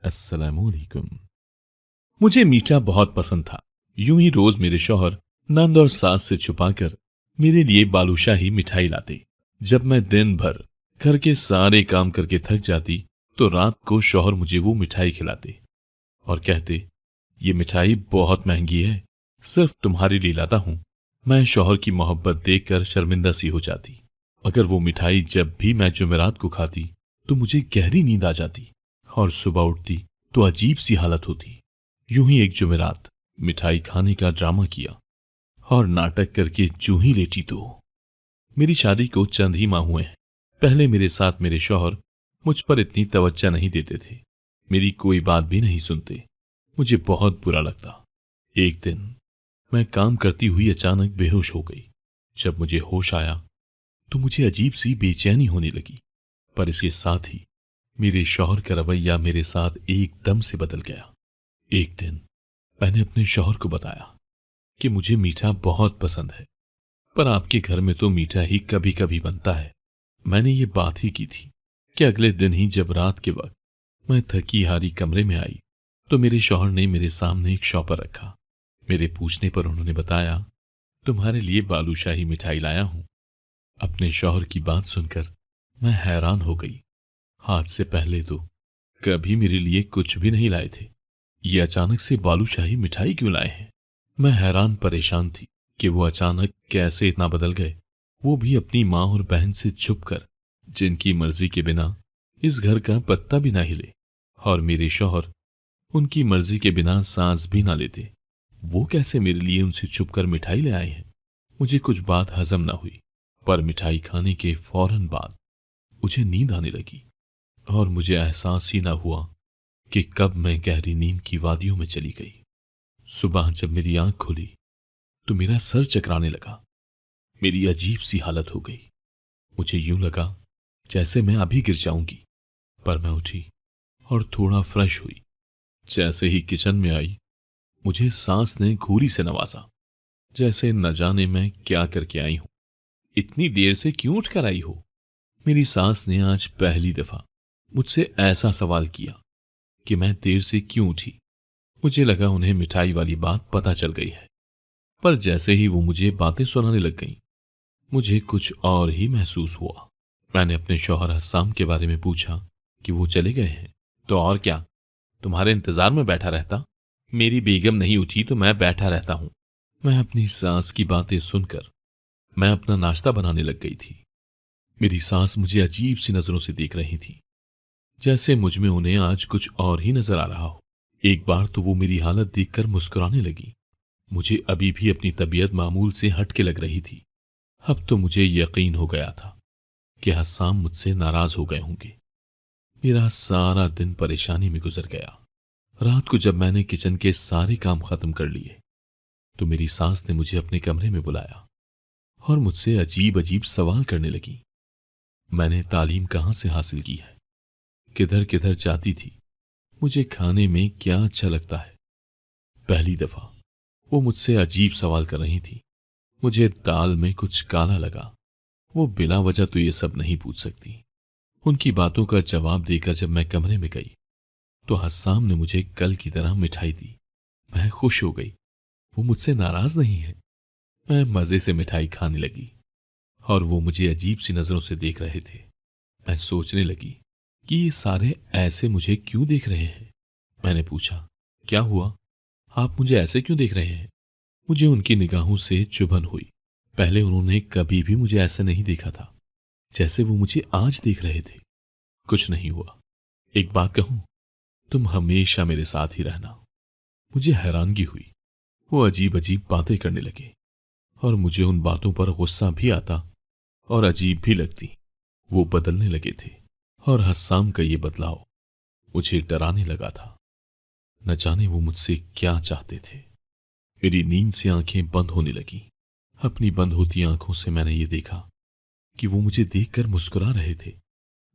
अस्सलामुअलैकुम। मुझे मीठा बहुत पसंद था। यूं ही रोज मेरे शौहर नंद और सास से छुपाकर मेरे लिए बालूशाही मिठाई लाते। जब मैं दिन भर घर के सारे काम करके थक जाती तो रात को शौहर मुझे वो मिठाई खिलाते और कहते, ये मिठाई बहुत महंगी है, सिर्फ तुम्हारे लिए लाता हूं। मैं शौहर की मोहब्बत देखकर शर्मिंदा सी हो जाती। अगर वो मिठाई जब भी मैं जुमेरात को खाती तो मुझे गहरी नींद आ जाती और सुबह उठती तो अजीब सी हालत होती। यूं ही एक जुमेरात मिठाई खाने का ड्रामा किया और नाटक करके जूं ही लेटी तो मेरी शादी को चंद ही माह हुए हैं। पहले मेरे साथ मेरे शौहर मुझ पर इतनी तवज्जो नहीं देते थे, मेरी कोई बात भी नहीं सुनते। मुझे बहुत बुरा लगता। एक दिन मैं काम करती हुई अचानक बेहोश हो गई। जब मुझे होश आया तो मुझे अजीब सी बेचैनी होने लगी, पर इसके साथ ही मेरे शौहर का रवैया मेरे साथ एकदम से बदल गया। एक दिन मैंने अपने शौहर को बताया कि मुझे मीठा बहुत पसंद है, पर आपके घर में तो मीठा ही कभी कभी बनता है। मैंने ये बात ही की थी कि अगले दिन ही जब रात के वक्त मैं थकी हारी कमरे में आई तो मेरे शौहर ने मेरे सामने एक शॉपर रखा। मेरे पूछने पर उन्होंने बताया, तुम्हारे लिए बालूशाही मिठाई लाया हूं। अपने शौहर की बात सुनकर मैं हैरान हो गई। हाथ से पहले तो कभी मेरे लिए कुछ भी नहीं लाए थे, ये अचानक से बालूशाही मिठाई क्यों लाए हैं। मैं हैरान परेशान थी कि वो अचानक कैसे इतना बदल गए, वो भी अपनी माँ और बहन से छुपकर, जिनकी मर्जी के बिना इस घर का पत्ता भी ना हिले, और मेरे शौहर उनकी मर्जी के बिना सांस भी ना लेते। वो कैसे मेरे लिए उनसे छुपकर मिठाई ले आए हैं। मुझे कुछ बात हजम ना हुई, पर मिठाई खाने के फौरन बाद मुझे नींद आने लगी और मुझे एहसास ही ना हुआ कि कब मैं गहरी नींद की वादियों में चली गई। सुबह जब मेरी आंख खुली तो मेरा सर चकराने लगा। मेरी अजीब सी हालत हो गई। मुझे यूं लगा जैसे मैं अभी गिर जाऊंगी, पर मैं उठी और थोड़ा फ्रेश हुई। जैसे ही किचन में आई मुझे सांस ने घूरी से नवाजा, जैसे न जाने मैं क्या करके आई हूं। इतनी देर से क्यों उठकर आई हो। मेरी सास ने आज पहली दफा मुझसे ऐसा सवाल किया कि मैं देर से क्यों उठी। मुझे लगा उन्हें मिठाई वाली बात पता चल गई है, पर जैसे ही वो मुझे बातें सुनाने लग गईं, मुझे कुछ और ही महसूस हुआ। मैंने अपने शौहर हस्साम के बारे में पूछा कि वो चले गए हैं। तो और क्या, तुम्हारे इंतजार में बैठा रहता। मेरी बेगम नहीं उठी तो मैं बैठा रहता हूं। मैं अपनी सास की बातें सुनकर मैं अपना नाश्ता बनाने लग गई थी। मेरी सास मुझे अजीब सी नजरों से देख रही थी, जैसे मुझ में उन्हें आज कुछ और ही नजर आ रहा हो। एक बार तो वो मेरी हालत देखकर मुस्कुराने लगी। मुझे अभी भी अपनी तबीयत मामूल से हटके लग रही थी। अब तो मुझे यकीन हो गया था कि हस्साम मुझसे नाराज हो गए होंगे। मेरा सारा दिन परेशानी में गुजर गया। रात को जब मैंने किचन के सारे काम खत्म कर लिए तो मेरी सास ने मुझे अपने कमरे में बुलाया और मुझसे अजीब अजीब सवाल करने लगी। मैंने तालीम कहाँ से हासिल की है, किधर किधर जाती थी, मुझे खाने में क्या अच्छा लगता है। पहली दफा वो मुझसे अजीब सवाल कर रही थी। मुझे दाल में कुछ काला लगा। वो बिना वजह तो ये सब नहीं पूछ सकती। उनकी बातों का जवाब देकर जब मैं कमरे में गई तो हस्साम ने मुझे कल की तरह मिठाई दी। मैं खुश हो गई, वो मुझसे नाराज नहीं है। मैं मजे से मिठाई खाने लगी और वो मुझे अजीब सी नजरों से देख रहे थे। मैं सोचने लगी कि ये सारे ऐसे मुझे क्यों देख रहे हैं। मैंने पूछा, क्या हुआ, आप मुझे ऐसे क्यों देख रहे हैं। मुझे उनकी निगाहों से चुभन हुई। पहले उन्होंने कभी भी मुझे ऐसा नहीं देखा था जैसे वो मुझे आज देख रहे थे। कुछ नहीं हुआ, एक बात कहूं, तुम हमेशा मेरे साथ ही रहना। मुझे हैरानगी हुई। वो अजीब अजीब बातें करने लगे और मुझे उन बातों पर गुस्सा भी आता और अजीब भी लगती। वो बदलने लगे थे और हस्साम का ये बदलाव मुझे डराने लगा था। न जाने वो मुझसे क्या चाहते थे। मेरी नींद से आंखें बंद होने लगी। अपनी बंद होती आंखों से मैंने ये देखा कि वो मुझे देखकर मुस्कुरा रहे थे।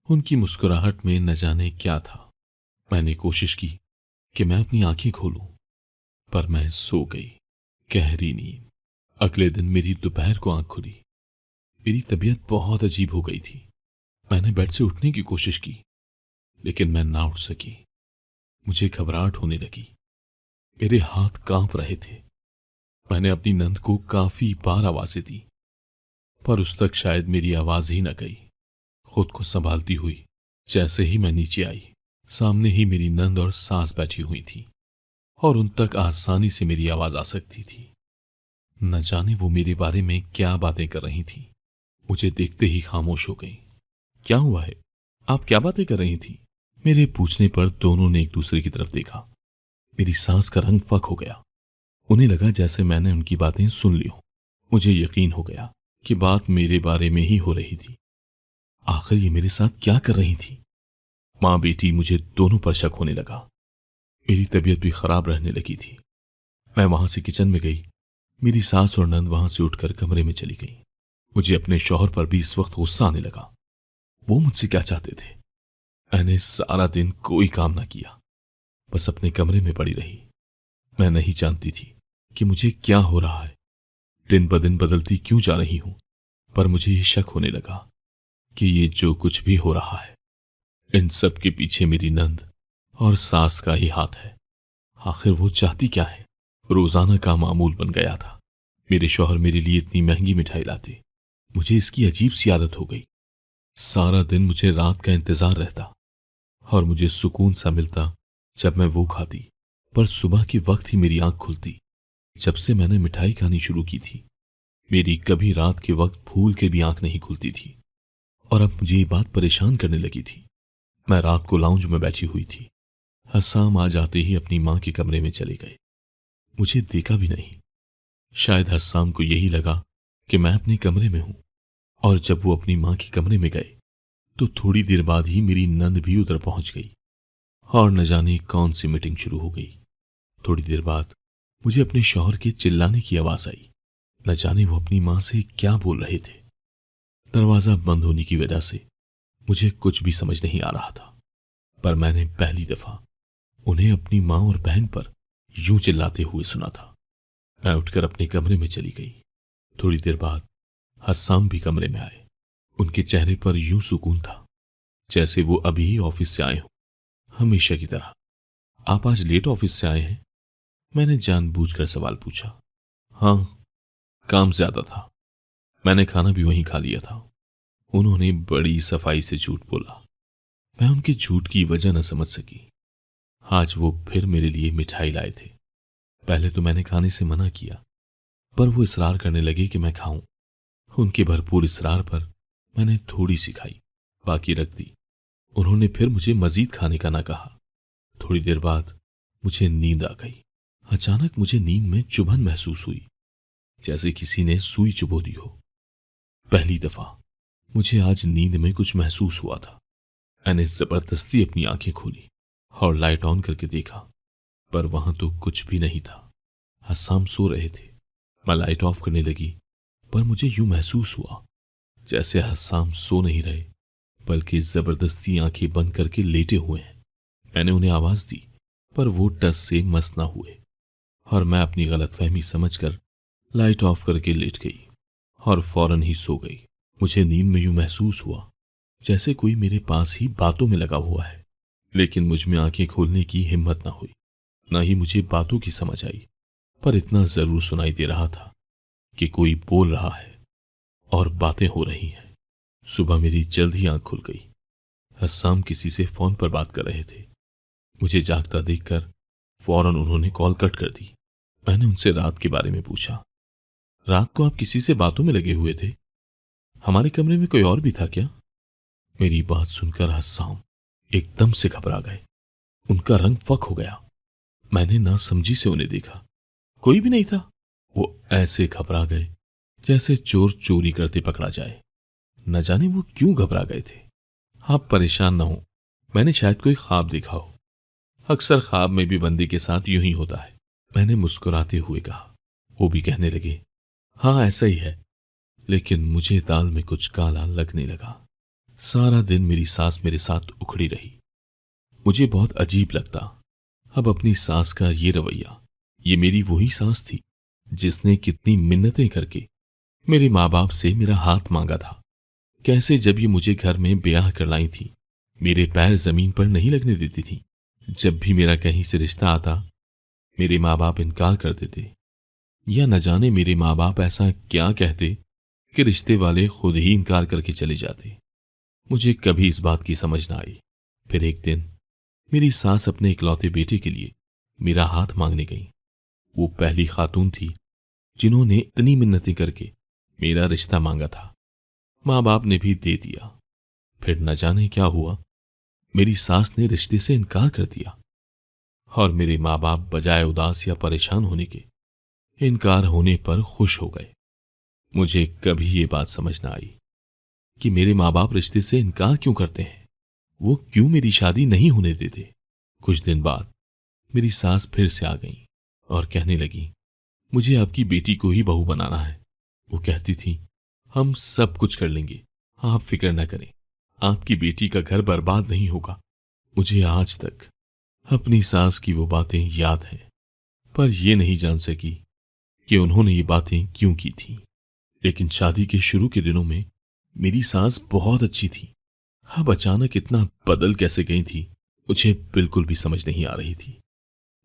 उनकी मुस्कुराहट में न जाने क्या था। मैंने कोशिश की कि मैं अपनी आंखें खोलूं, पर मैं सो गई गहरी नींद। अगले दिन मेरी दोपहर को आंख खुली। मेरी तबीयत बहुत अजीब हो गई थी। मैंने बेड से उठने की कोशिश की, लेकिन मैं ना उठ सकी। मुझे घबराहट होने लगी। मेरे हाथ कांप रहे थे। मैंने अपनी नंद को काफी बार आवाजें दी, पर उस तक शायद मेरी आवाज ही न गई। खुद को संभालती हुई जैसे ही मैं नीचे आई, सामने ही मेरी नंद और सास बैठी हुई थी और उन तक आसानी से मेरी आवाज आ सकती थी। न जाने वो मेरे बारे में क्या बातें कर रही थी। मुझे देखते ही खामोश हो गई। क्या हुआ है? आप क्या बातें कर रही थी? मेरे पूछने पर दोनों ने एक दूसरे की तरफ देखा। मेरी सांस का रंग फक हो गया। उन्हें लगा जैसे मैंने उनकी बातें सुन ली हो। मुझे यकीन हो गया कि बात मेरे बारे में ही हो रही थी। आखिर ये मेरे साथ क्या कर रही थी? माँ बेटी मुझे दोनों पर शक होने लगा। मेरी तबीयत भी खराब रहने लगी थी। मैं वहां से किचन में गई। मेरी सास और नंद वहां से उठकर कमरे में चली गई। मुझे अपने शौहर पर भी इस वक्त गुस्सा आने लगा। वो मुझसे क्या चाहते थे? मैंने सारा दिन कोई काम ना किया, बस अपने कमरे में पड़ी रही। मैं नहीं जानती थी कि मुझे क्या हो रहा है। दिन ब दिन बदलती क्यों जा रही हूं, पर मुझे ये शक होने लगा कि ये जो कुछ भी हो रहा है, इन सब के पीछे मेरी नंद और सास का ही हाथ है। आखिर वो चाहती क्या है? रोजाना का मामूल बन गया था। मेरे शौहर मेरे लिए इतनी महंगी मिठाई लाते। मुझे इसकी अजीब सी आदत हो गई। सारा दिन मुझे रात का इंतजार रहता और मुझे सुकून सा मिलता जब मैं वो खाती, पर सुबह के वक्त ही मेरी आंख खुलती। जब से मैंने मिठाई खानी शुरू की थी, मेरी कभी रात के वक्त भूल के भी आंख नहीं खुलती थी। और अब मुझे ये बात परेशान करने लगी थी। मैं रात को लाउंज में बैठी हुई थी। हसाम आ जाते ही अपनी मां के कमरे में चले गए। मुझे देखा भी नहीं। शायद हसाम को यही लगा कि मैं अपने कमरे में हूं। और जब वो अपनी मां के कमरे में गए तो थोड़ी देर बाद ही मेरी नंद भी उधर पहुंच गई और न जाने कौन सी मीटिंग शुरू हो गई। थोड़ी देर बाद मुझे अपने शौहर के चिल्लाने की आवाज आई। न जाने वो अपनी मां से क्या बोल रहे थे। दरवाजा बंद होने की वजह से मुझे कुछ भी समझ नहीं आ रहा था, पर मैंने पहली दफा उन्हें अपनी मां और बहन पर यूं चिल्लाते हुए सुना था। मैं उठकर अपने कमरे में चली गई। थोड़ी देर बाद हस्साम भी कमरे में आए। उनके चेहरे पर यूं सुकून था जैसे वो अभी ही ऑफिस से आए हों, हमेशा की तरह। आप आज लेट ऑफिस से आए हैं? मैंने जानबूझकर सवाल पूछा। हाँ, काम ज्यादा था। मैंने खाना भी वहीं खा लिया था। उन्होंने बड़ी सफाई से झूठ बोला। मैं उनके झूठ की वजह न समझ सकी। आज वो फिर मेरे लिए मिठाई लाए थे। पहले तो मैंने खाने से मना किया, पर वो इसरार करने लगे कि मैं खाऊं। उनके भरपूर इसरार पर मैंने थोड़ी सी खाई, बाकी रख दी। उन्होंने फिर मुझे मजीद खाने का ना कहा। थोड़ी देर बाद मुझे नींद आ गई। अचानक मुझे नींद में चुभन महसूस हुई, जैसे किसी ने सुई चुभो दी हो। पहली दफा मुझे आज नींद में कुछ महसूस हुआ था। मैंने जबरदस्ती अपनी आंखें खोली और लाइट ऑन करके देखा, पर वहां तो कुछ भी नहीं था। हसाम सो रहे थे। मैं लाइट ऑफ करने लगी, पर मुझे यूं महसूस हुआ जैसे हसाम सो नहीं रहे, बल्कि जबरदस्ती आंखें बंद करके लेटे हुए हैं। मैंने उन्हें आवाज दी, पर वो टस से मस ना हुए और मैं अपनी गलतफहमी समझकर लाइट ऑफ करके लेट गई और फौरन ही सो गई। मुझे नींद में यूं महसूस हुआ जैसे कोई मेरे पास ही बातों में लगा हुआ है, लेकिन मुझ में आंखें खोलने की हिम्मत ना हुई, ना ही मुझे बातों की समझ आई। पर इतना जरूर सुनाई दे रहा था कि कोई बोल रहा है और बातें हो रही हैं। सुबह मेरी जल्द ही आंख खुल गई। हस्साम किसी से फोन पर बात कर रहे थे। मुझे जागता देखकर फौरन उन्होंने कॉल कट कर दी। मैंने उनसे रात के बारे में पूछा। रात को आप किसी से बातों में लगे हुए थे? हमारे कमरे में कोई और भी था क्या? मेरी बात सुनकर हस्साम एकदम से घबरा गए। उनका रंग फक हो गया। मैंने ना समझी से उन्हें देखा। कोई भी नहीं था। वो ऐसे घबरा गए जैसे चोर चोरी करते पकड़ा जाए। न जाने वो क्यों घबरा गए थे। आप परेशान ना हो, मैंने शायद कोई ख्वाब देखा हो। अक्सर ख्वाब में भी बंदी के साथ यूं ही होता है, मैंने मुस्कुराते हुए कहा। वो भी कहने लगे, हाँ ऐसा ही है, लेकिन मुझे दाल में कुछ काला लगने लगा। सारा दिन मेरी सास मेरे साथ उखड़ी रही। मुझे बहुत अजीब लगता। अब अपनी सास का ये रवैया, ये मेरी वही सास थी जिसने कितनी मिन्नतें करके मेरे माँ बाप से मेरा हाथ मांगा था। कैसे जब ये मुझे घर में ब्याह कर लाई थी, मेरे पैर जमीन पर नहीं लगने देती थी। जब भी मेरा कहीं से रिश्ता आता, मेरे माँ बाप इनकार कर देते, या न जाने मेरे माँ बाप ऐसा क्या कहते कि रिश्ते वाले खुद ही इनकार करके चले जाते। मुझे कभी इस बात की समझ ना आई। फिर एक दिन मेरी सास अपने इकलौते बेटे के लिए मेरा हाथ मांगने गई। वो पहली खातून थी जिन्होंने इतनी मिन्नतें करके मेरा रिश्ता मांगा था। माँ बाप ने भी दे दिया। फिर न जाने क्या हुआ, मेरी सास ने रिश्ते से इनकार कर दिया और मेरे माँ बाप बजाय उदास या परेशान होने के इनकार होने पर खुश हो गए। मुझे कभी ये बात समझ ना आई कि मेरे माँ बाप रिश्ते से इनकार क्यों करते हैं। वो क्यों मेरी शादी नहीं होने देते। कुछ दिन बाद मेरी सास फिर से आ गई और कहने लगी, मुझे आपकी बेटी को ही बहू बनाना है। वो कहती थी, हम सब कुछ कर लेंगे, आप फिक्र न करें, आपकी बेटी का घर बर्बाद नहीं होगा। मुझे आज तक अपनी सास की वो बातें याद हैं, पर ये नहीं जान सकी कि उन्होंने ये बातें क्यों की थी। लेकिन शादी के शुरू के दिनों में मेरी सास बहुत अच्छी थी। अब अचानक इतना बदल कैसे गई थी, मुझे बिल्कुल भी समझ नहीं आ रही थी।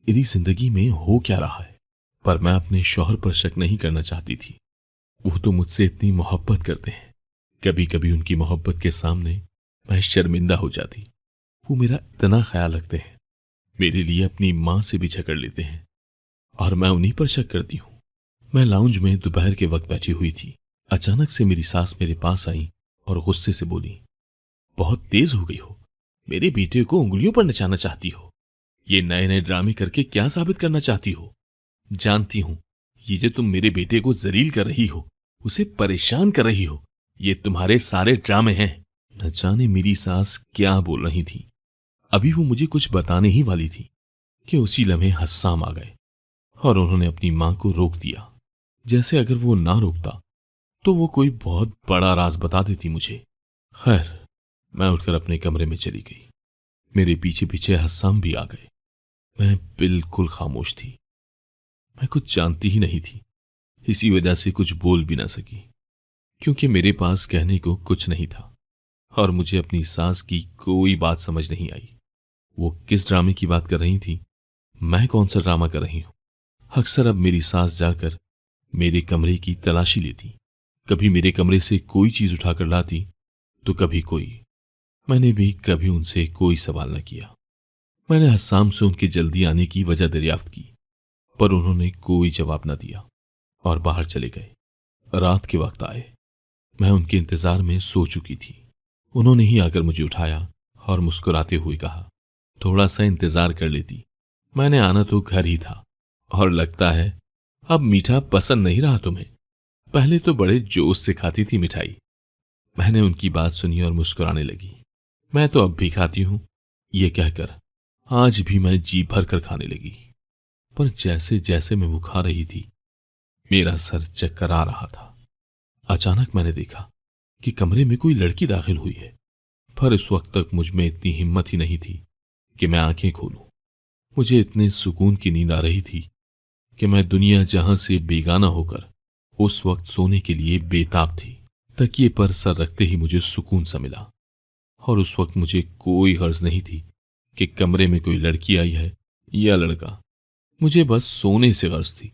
मेरी जिंदगी में हो क्या रहा है। पर मैं अपने शौहर पर शक नहीं करना चाहती थी। वो तो मुझसे इतनी मोहब्बत करते हैं। कभी कभी उनकी मोहब्बत के सामने मैं शर्मिंदा हो जाती। वो मेरा इतना ख्याल रखते हैं, मेरे लिए अपनी माँ से भी झगड़ लेते हैं और मैं उन्हीं पर शक करती हूँ। मैं लाउंज में दोपहर के वक्त बैठी हुई थी। अचानक से मेरी सास मेरे पास आई और गुस्से से बोली, बहुत तेज हो गई हो, मेरे बेटे को उंगलियों पर नचाना चाहती हो। ये नए नए ड्रामे करके क्या साबित करना चाहती हो। जानती हूं, ये जो तुम मेरे बेटे को जलील कर रही हो, उसे परेशान कर रही हो, ये तुम्हारे सारे ड्रामे हैं। न जाने मेरी सास क्या बोल रही थी। अभी वो मुझे कुछ बताने ही वाली थी कि उसी लम्हे हस्साम आ गए और उन्होंने अपनी मां को रोक दिया। जैसे अगर वो ना रोकता तो वो कोई बहुत बड़ा राज बता देती मुझे। खैर, मैं उठकर अपने कमरे में चली गई। मेरे पीछे पीछे हस्साम भी आ गए। मैं बिल्कुल खामोश थी। मैं कुछ जानती ही नहीं थी, इसी वजह से कुछ बोल भी ना सकी, क्योंकि मेरे पास कहने को कुछ नहीं था और मुझे अपनी सास की कोई बात समझ नहीं आई। वो किस ड्रामे की बात कर रही थी, मैं कौन सा ड्रामा कर रही हूं। अक्सर अब मेरी सास जाकर मेरे कमरे की तलाशी लेती। कभी मेरे कमरे से कोई चीज उठाकर लाती तो कभी कोई। मैंने भी कभी उनसे कोई सवाल न किया। मैंने हस्साम से उनके जल्दी आने की वजह दरियाफ्त की, पर उन्होंने कोई जवाब न दिया और बाहर चले गए। रात के वक्त आए। मैं उनके इंतजार में सो चुकी थी। उन्होंने ही आकर मुझे उठाया और मुस्कुराते हुए कहा, थोड़ा सा इंतजार कर लेती, मैंने आना तो घर ही था और लगता है अब मीठा पसंद नहीं रहा तुम्हें। पहले तो बड़े जोश से खाती थी मिठाई। मैंने उनकी बात सुनी और मुस्कुराने लगी। मैं तो अब भी खाती हूं, ये कहकर आज भी मैं जी भर कर खाने लगी। पर जैसे जैसे मैं वो खा रही थी, मेरा सर चक्कर आ रहा था। अचानक मैंने देखा कि कमरे में कोई लड़की दाखिल हुई है, पर इस वक्त तक मुझ में इतनी हिम्मत ही नहीं थी कि मैं आंखें खोलूं। मुझे इतने सुकून की नींद आ रही थी कि मैं दुनिया जहां से बेगाना होकर उस वक्त सोने के लिए बेताब थी। तकिए पर सर रखते ही मुझे सुकून सा मिला और उस वक्त मुझे कोई गर्ज नहीं थी कि कमरे में कोई लड़की आई है या लड़का। मुझे बस सोने से गर्ज थी,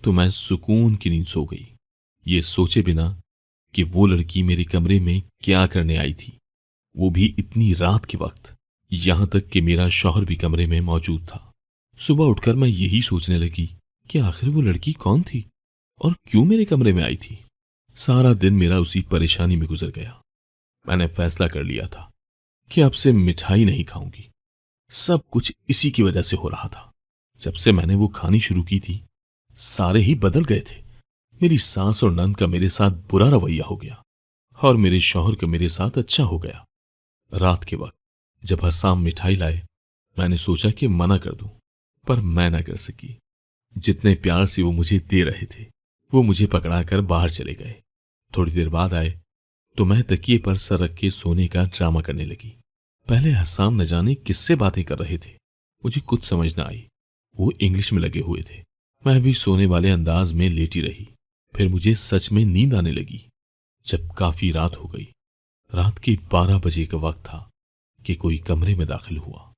तो मैं सुकून की नींद सो गई, ये सोचे बिना कि वो लड़की मेरे कमरे में क्या करने आई थी, वो भी इतनी रात के वक्त। यहां तक कि मेरा शौहर भी कमरे में मौजूद था। सुबह उठकर मैं यही सोचने लगी कि आखिर वो लड़की कौन थी और क्यों मेरे कमरे में आई थी। सारा दिन मेरा उसी परेशानी में गुजर गया। मैंने फैसला कर लिया था कि अब से मिठाई नहीं खाऊंगी। सब कुछ इसी की वजह से हो रहा था। जब से मैंने वो खानी शुरू की थी, सारे ही बदल गए थे। मेरी सास और नंद का मेरे साथ बुरा रवैया हो गया और मेरे शौहर का मेरे साथ अच्छा हो गया। रात के वक्त जब हसाम मिठाई लाए, मैंने सोचा कि मना कर दूं, पर मैं ना कर सकी। जितने प्यार से वो मुझे दे रहे थे, वो मुझे पकड़ाकर बाहर चले गए। थोड़ी देर बाद आए तो मैं तकिए पर सर रख के सोने का ड्रामा करने लगी। पहले हसाम न जाने किससे बातें कर रहे थे, मुझे कुछ समझ न आई। वो इंग्लिश में लगे हुए थे। मैं भी सोने वाले अंदाज में लेटी रही। फिर मुझे सच में नींद आने लगी। जब काफी रात हो गई, रात के 12 बजे का वक्त था कि कोई कमरे में दाखिल हुआ।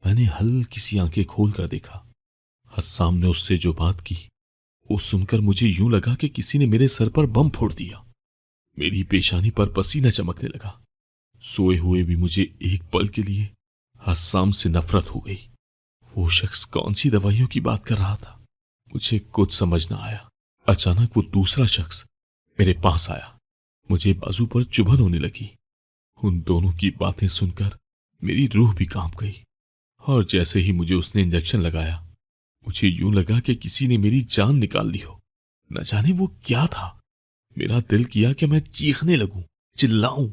मैंने हल्की सी आंखें खोल कर देखा। हस्साम ने उससे जो बात की वो सुनकर मुझे यूं लगा कि किसी ने मेरे सर पर बम फोड़ दिया। मेरी पेशानी पर पसीना चमकने लगा। सोए हुए भी मुझे एक पल के लिए हस्साम से नफरत हो गई। वो शख्स कौन सी दवाइयों की बात कर रहा था, मुझे कुछ समझ ना आया। अचानक वो दूसरा शख्स मेरे पास आया। मुझे बाजू पर चुभन होने लगी। उन दोनों की बातें सुनकर मेरी रूह भी कांप गई। और जैसे ही मुझे उसने इंजेक्शन लगाया, मुझे यूं लगा कि किसी ने मेरी जान निकाल ली हो। न जाने वो क्या था। मेरा दिल किया कि मैं चीखने लगूं, चिल्लाऊं।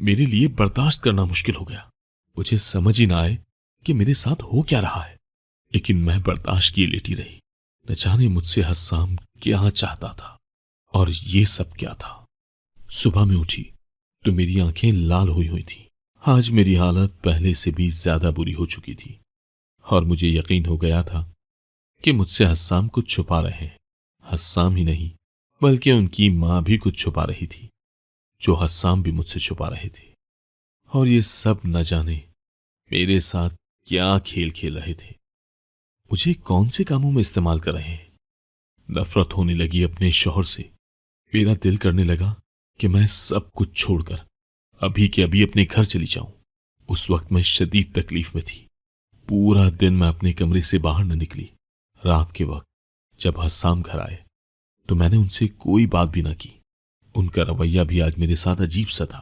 मेरे लिए बर्दाश्त करना मुश्किल हो गया। मुझे समझ ही ना आए कि मेरे साथ हो क्या रहा है, लेकिन मैं बर्दाश्त किए लेटी रही। न जाने मुझसे हस्साम क्या चाहता था और ये सब क्या था। सुबह में उठी तो मेरी आंखें लाल हुई हुई थी। आज मेरी हालत पहले से भी ज्यादा बुरी हो चुकी थी और मुझे यकीन हो गया था कि मुझसे हस्साम कुछ छुपा रहे हैं। हस्साम ही नहीं बल्कि उनकी मां भी कुछ छुपा रही थी, जो हस्साम भी मुझसे छुपा रहे थे। और ये सब न जाने मेरे साथ क्या खेल खेल रहे थे, मुझे कौन से कामों में इस्तेमाल कर रहे हैं। नफरत होने लगी अपने शौहर से। मेरा दिल करने लगा कि मैं सब कुछ छोड़कर अभी के अभी अपने घर चली जाऊं। उस वक्त मैं शदीद तकलीफ में थी। पूरा दिन मैं अपने कमरे से बाहर न निकली। रात के वक्त जब हस्साम घर आए तो मैंने उनसे कोई बात भी ना की। उनका रवैया भी आज मेरे साथ अजीब सा था।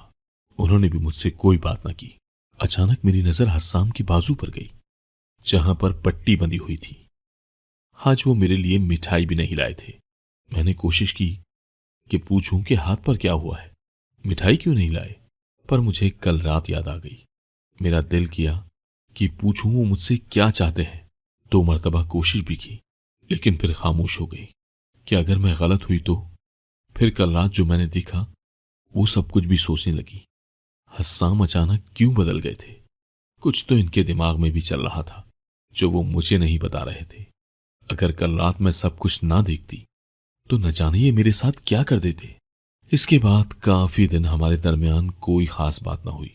उन्होंने भी मुझसे कोई बात ना की। अचानक मेरी नजर हस्साम की बाजू पर गई, जहां पर पट्टी बंधी हुई थी। आज वो मेरे लिए मिठाई भी नहीं लाए थे। मैंने कोशिश की कि पूछूं कि हाथ पर क्या हुआ है, मिठाई क्यों नहीं लाए, पर मुझे कल रात याद आ गई। मेरा दिल किया कि पूछूं वो मुझसे क्या चाहते हैं। 2 मर्तबा कोशिश भी की, लेकिन फिर खामोश हो गई कि अगर मैं गलत हुई तो। फिर कल रात जो मैंने देखा वो सब कुछ भी सोचने लगी। हस्साम अचानक क्यों बदल गए थे। कुछ तो इनके दिमाग में भी चल रहा था जो वो मुझे नहीं बता रहे थे। अगर कल रात मैं सब कुछ ना देखती तो न जाने ये मेरे साथ क्या कर देते। इसके बाद काफी दिन हमारे दरमियान कोई खास बात ना हुई,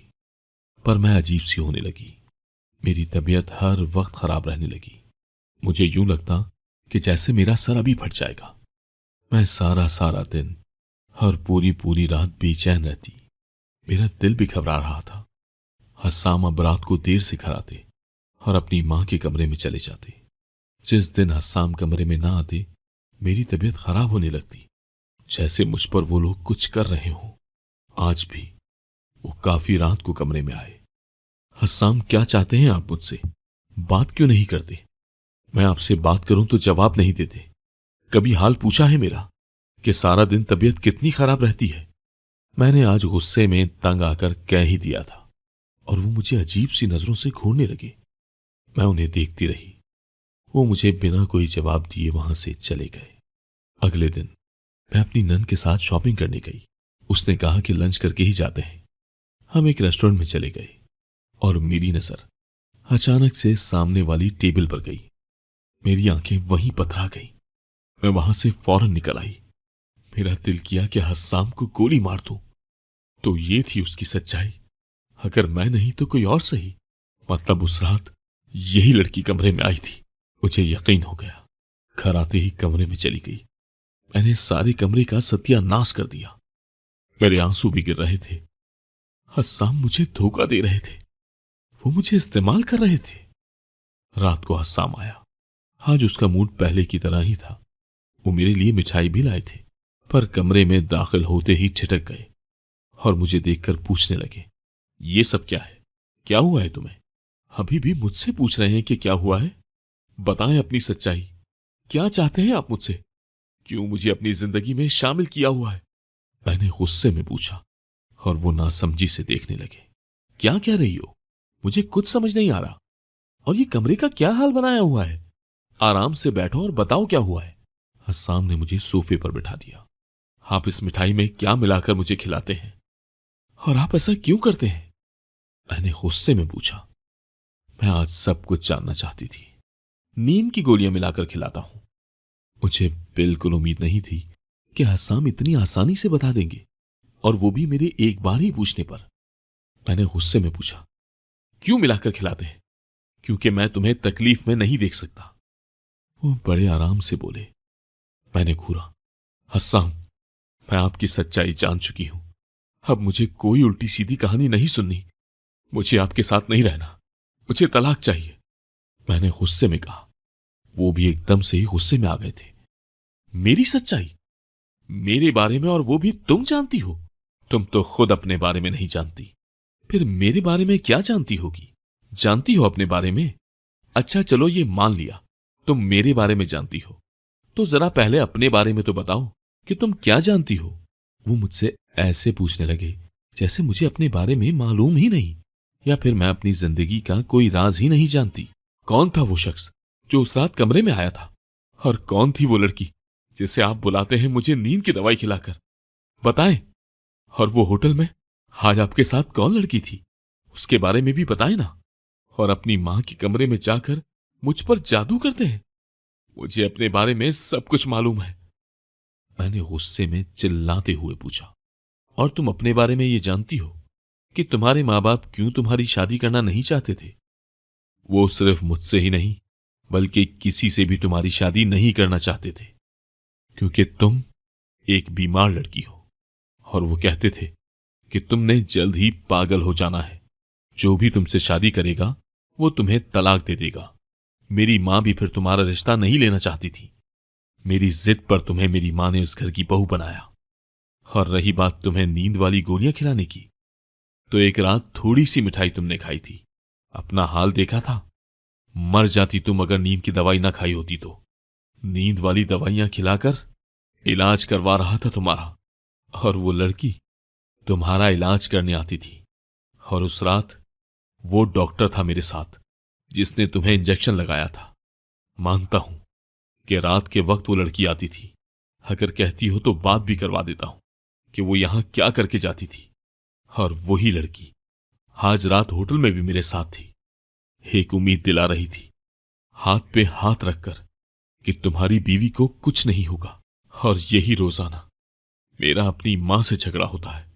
पर मैं अजीब सी होने लगी। मेरी तबीयत हर वक्त खराब रहने लगी। मुझे यूं लगता कि जैसे मेरा सर अभी फट जाएगा। मैं सारा सारा दिन और पूरी पूरी रात बेचैन रहती। मेरा दिल भी घबरा रहा था। हस्साम अब रात को देर से घर आते और अपनी मां के कमरे में चले जाते। जिस दिन हस्साम कमरे में ना आते, मेरी तबीयत खराब होने लगती, जैसे मुझ पर वो लोग कुछ कर रहे हों। आज भी वो काफी रात को कमरे में आए। हस्साम, क्या चाहते हैं आप मुझसे? बात क्यों नहीं करते? मैं आपसे बात करूं तो जवाब नहीं देते। कभी हाल पूछा है मेरा कि सारा दिन तबीयत कितनी खराब रहती है? मैंने आज गुस्से में तंग आकर कह ही दिया था और वो मुझे अजीब सी नजरों से घूरने लगे। मैं उन्हें देखती रही। वो मुझे बिना कोई जवाब दिए वहां से चले गए। अगले दिन मैं अपनी नन के साथ शॉपिंग करने गई। उसने कहा कि लंच करके ही जाते हैं। हम एक रेस्टोरेंट में चले गए और मेरी नजर अचानक से सामने वाली टेबल पर गई। मेरी आंखें वहीं पथरा गईं। मैं वहां से फौरन निकल आई। मेरा दिल किया कि हस्साम को गोली मार दूं। तो ये थी उसकी सच्चाई। अगर मैं नहीं तो कोई और सही। मतलब उस रात यही लड़की कमरे में आई थी। मुझे यकीन हो गया। घर आते ही कमरे में चली गई। मैंने सारे कमरे का सत्यानाश कर दिया। मेरे आंसू भी गिर रहे थे। हस्साम मुझे धोखा दे रहे थे। वो मुझे इस्तेमाल कर रहे थे। रात को हस्साम आया। आज उसका मूड पहले की तरह ही था। वो मेरे लिए मिठाई भी लाए थे, पर कमरे में दाखिल होते ही ठिठक गए और मुझे देखकर पूछने लगे, ये सब क्या है? क्या हुआ है तुम्हें? अभी भी मुझसे पूछ रहे हैं कि क्या हुआ है? बताएं अपनी सच्चाई। क्या चाहते हैं आप मुझसे? क्यों मुझे अपनी जिंदगी में शामिल किया हुआ है? मैंने गुस्से में पूछा और वो नासमझी से देखने लगे। क्या कह रही हो? मुझे कुछ समझ नहीं आ रहा। और ये कमरे का क्या हाल बनाया हुआ है? आराम से बैठो और बताओ क्या हुआ है। हस्साम ने मुझे सोफे पर बिठा दिया। आप इस मिठाई में क्या मिलाकर मुझे खिलाते हैं और आप ऐसा क्यों करते हैं? मैंने गुस्से में पूछा। मैं आज सब कुछ जानना चाहती थी। नींद की गोलियां मिलाकर खिलाता हूं। मुझे बिल्कुल उम्मीद नहीं थी कि हस्साम इतनी आसानी से बता देंगे, और वो भी मेरे एक बार ही पूछने पर। मैंने गुस्से में पूछा, क्यों मिलाकर खिलाते हैं? क्योंकि मैं तुम्हें तकलीफ में नहीं देख सकता। वो बड़े आराम से बोले। मैंने घूरा। हस्साम, मैं आपकी सच्चाई जान चुकी हूं। अब मुझे कोई उल्टी सीधी कहानी नहीं सुननी। मुझे आपके साथ नहीं रहना। मुझे तलाक चाहिए, मैंने गुस्से में कहा। वो भी एकदम से ही गुस्से में आ गए थे। मेरी सच्चाई? मेरे बारे में? और वो भी तुम जानती हो? तुम तो खुद अपने बारे में नहीं जानती, फिर मेरे बारे में क्या जानती होगी? जानती हो अपने बारे में? अच्छा चलो ये मान लिया तुम मेरे बारे में जानती हो, तो जरा पहले अपने बारे में तो बताओ कि तुम क्या जानती हो। वो मुझसे ऐसे पूछने लगे जैसे मुझे अपने बारे में मालूम ही नहीं, या फिर मैं अपनी जिंदगी का कोई राज ही नहीं जानती। कौन था वो शख्स जो उस रात कमरे में आया था? और कौन थी वो लड़की जिसे आप बुलाते हैं मुझे नींद की दवाई खिलाकर? बताएं। और वो होटल में आज आपके साथ कौन लड़की थी, उसके बारे में भी बताएं ना। और अपनी मां के कमरे में जाकर मुझ पर जादू करते हैं। मुझे अपने बारे में सब कुछ मालूम है, मैंने गुस्से में चिल्लाते हुए पूछा। और तुम अपने बारे में ये जानती हो कि तुम्हारे मां बाप क्यों तुम्हारी शादी करना नहीं चाहते थे? वो सिर्फ मुझसे ही नहीं बल्कि किसी से भी तुम्हारी शादी नहीं करना चाहते थे, क्योंकि तुम एक बीमार लड़की हो। और वो कहते थे कि तुमने जल्द ही पागल हो जाना है। जो भी तुमसे शादी करेगा वो तुम्हें तलाक दे देगा। मेरी मां भी फिर तुम्हारा रिश्ता नहीं लेना चाहती थी। मेरी जिद पर तुम्हें मेरी मां ने इस घर की बहू बनाया। और रही बात तुम्हें नींद वाली गोलियां खिलाने की, तो एक रात थोड़ी सी मिठाई तुमने खाई थी। अपना हाल देखा था? मर जाती तुम अगर नींद की दवाई ना खाई होती तो। नींद वाली दवाइयां खिलाकर इलाज करवा रहा था तुम्हारा। और वो लड़की तुम्हारा इलाज करने आती थी। और उस रात वो डॉक्टर था मेरे साथ जिसने तुम्हें इंजेक्शन लगाया था। मानता हूं कि रात के वक्त वो लड़की आती थी। अगर कहती हो तो बात भी करवा देता हूं कि वो यहां क्या करके जाती थी। और वही लड़की आज रात होटल में भी मेरे साथ थी। एक उम्मीद दिला रही थी, हाथ पे हाथ रखकर, कि तुम्हारी बीवी को कुछ नहीं होगा। और यही रोजाना मेरा अपनी मां से झगड़ा होता है।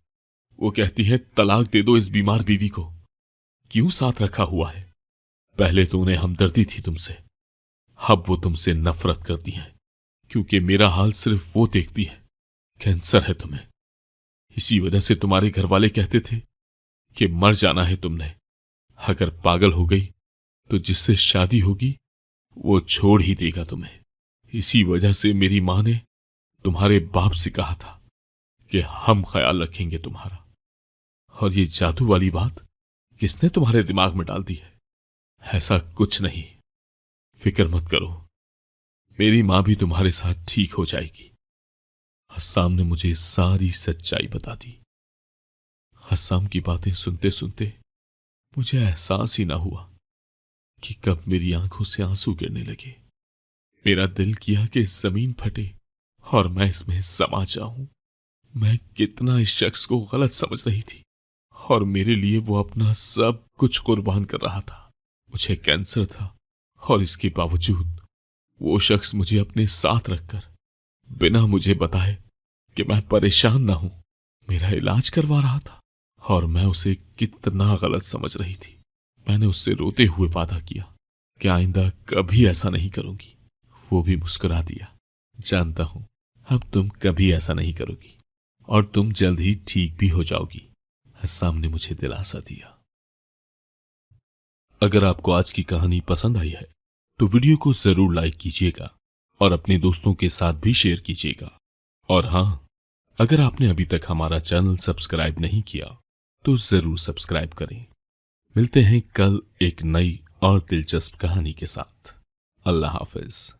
वो कहती है तलाक दे दो इस बीमार बीवी को। क्यों साथ रखा हुआ है? पहले तो उन्हें हमदर्दी थी तुमसे, अब वो तुमसे नफरत करती हैं, क्योंकि मेरा हाल सिर्फ वो देखती है। कैंसर है तुम्हें। इसी वजह से तुम्हारे घर वाले कहते थे कि मर जाना है तुमने। अगर पागल हो गई तो जिससे शादी होगी वो छोड़ ही देगा तुम्हें। इसी वजह से मेरी मां ने तुम्हारे बाप से कहा था कि हम ख्याल रखेंगे तुम्हारा। और ये जादू वाली बात किसने तुम्हारे दिमाग में डाल दी है? ऐसा कुछ नहीं, फिक्र मत करो, मेरी मां भी तुम्हारे साथ ठीक हो जाएगी। हस्साम ने मुझे सारी सच्चाई बता दी। हस्साम की बातें सुनते सुनते मुझे एहसास ही ना हुआ कि कब मेरी आंखों से आंसू गिरने लगे। मेरा दिल किया कि जमीन फटे और मैं इसमें समा जाऊं। मैं कितना इस शख्स को गलत समझ रही थी, और मेरे लिए वो अपना सब कुछ कुर्बान कर रहा था। मुझे कैंसर था और इसके बावजूद वो शख्स मुझे अपने साथ रखकर बिना मुझे बताए कि मैं परेशान ना हूं मेरा इलाज करवा रहा था। और मैं उसे कितना गलत समझ रही थी। मैंने उससे रोते हुए वादा किया कि आइंदा कभी ऐसा नहीं करूंगी। वो भी मुस्कुरा दिया। जानता हूं अब तुम कभी ऐसा नहीं करोगी और तुम जल्द ही ठीक भी हो जाओगी, हस्साम ने मुझे दिलासा दिया। अगर आपको आज की कहानी पसंद आई है तो वीडियो को जरूर लाइक कीजिएगा और अपने दोस्तों के साथ भी शेयर कीजिएगा। और हां, अगर आपने अभी तक हमारा चैनल सब्सक्राइब नहीं किया तो जरूर सब्सक्राइब करें। मिलते हैं कल एक नई और दिलचस्प कहानी के साथ। अल्लाह हाफिज।